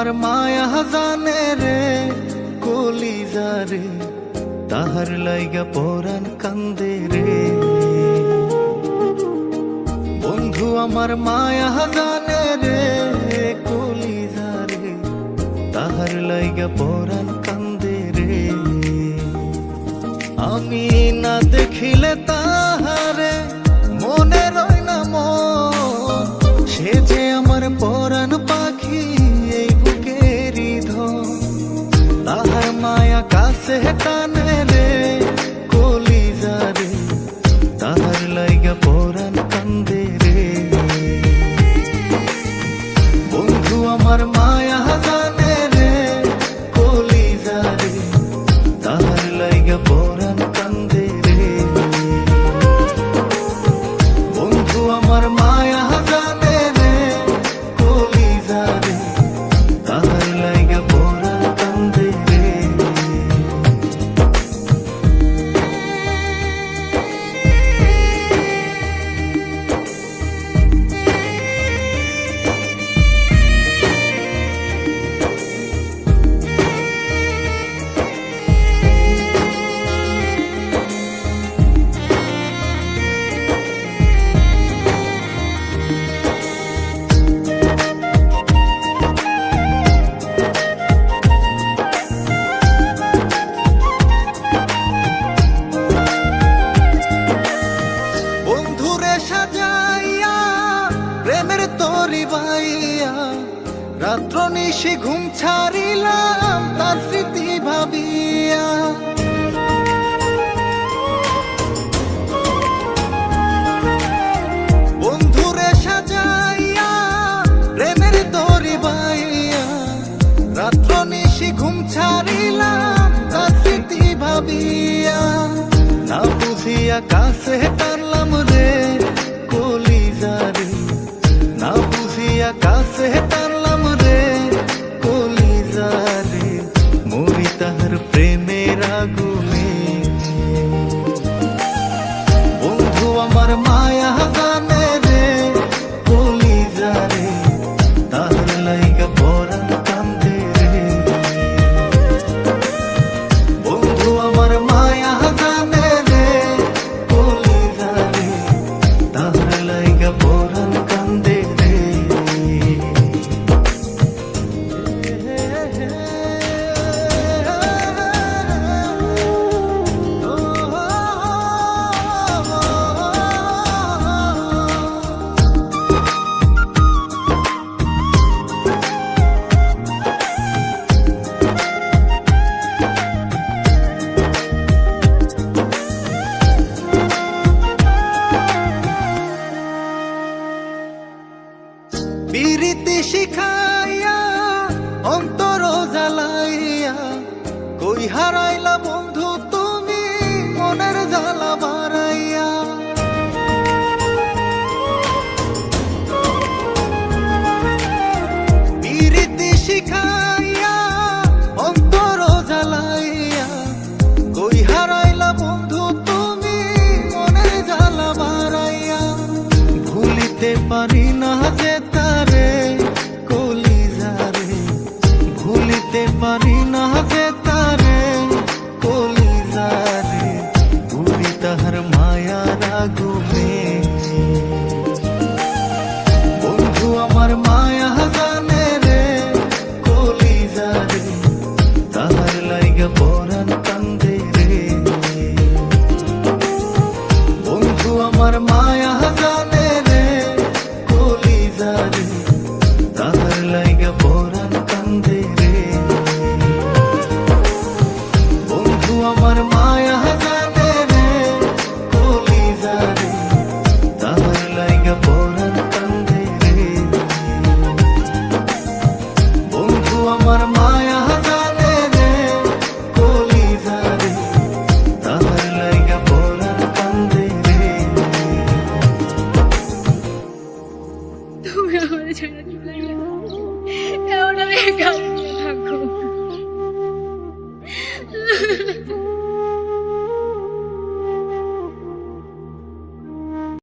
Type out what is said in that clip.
আমার মায়া জানে রে কলিজা রে, তাহার লাইগা পরাণ কান্দে রে। বন্ধু আমার মায়া জানে রে কলিজা রে, তাহার লাইগা পরাণ কান্দে রে। আমি না দেখিলে তাহারে মনে রয় না মন, সে যে আমার পরাণ পাখি এই বুকেরই ধন। তাহার মায়া কাছে টানে রে কলিজা রে, তাহার লাইগা পরাণ কান্দে রে। বন্ধু আমার মায়া জানে রে কলিজা রে, তাহার লাইগা পরাণ কান্দে রে। বন্ধু আমার মায়া জানে রে কলিজা রে, তাহার লাইগা পরাণ কান্দে রে। সাজাইয়া প্রেমের তরি বাইয়া, রাত্র নিশি ঘুম ছাড়িলাম তার স্মৃতি ভাবিয়া। বন্ধুরে সাজাইয়া প্রেমের তরি বাইয়া, রাত্র নিশি ঘুম ছাড়িলাম তার স্মৃতি ভাবিয়া। না বুঝিয়া কাছে টানলাম রে কলিজা রে, না বুঝিয়া কাছে টানলাম রে কলিজা রে। মরি তাহার প্রেমের আগুনে। বন্ধু আমার মায়া জানে রে কলিজা রে, তাহার লাইগা পরাণ কান্দে রে। বন্ধু আমার মায়া জানে রে কলিজা রে, তাহার লাইগা পরাণ কান্দে রে। পিরিতি শিখাইয়া অন্তর জ্বালাইয়া, কই হারাইলা বন্ধু তুমি মনের জ্বালা বাড়াইয়া। পিরিতি শিখাইয়া অন্তর জ্বালাইয়া, কই হারাইলা বন্ধু তুমি মনের জ্বালা বাড়াইয়া। ভুলিতে পারি না যে তারে কলিজা রে, ভুলিতে পারি না যে তারে কলিজা রে। ভুলি তাহার মায়ার আগুনে।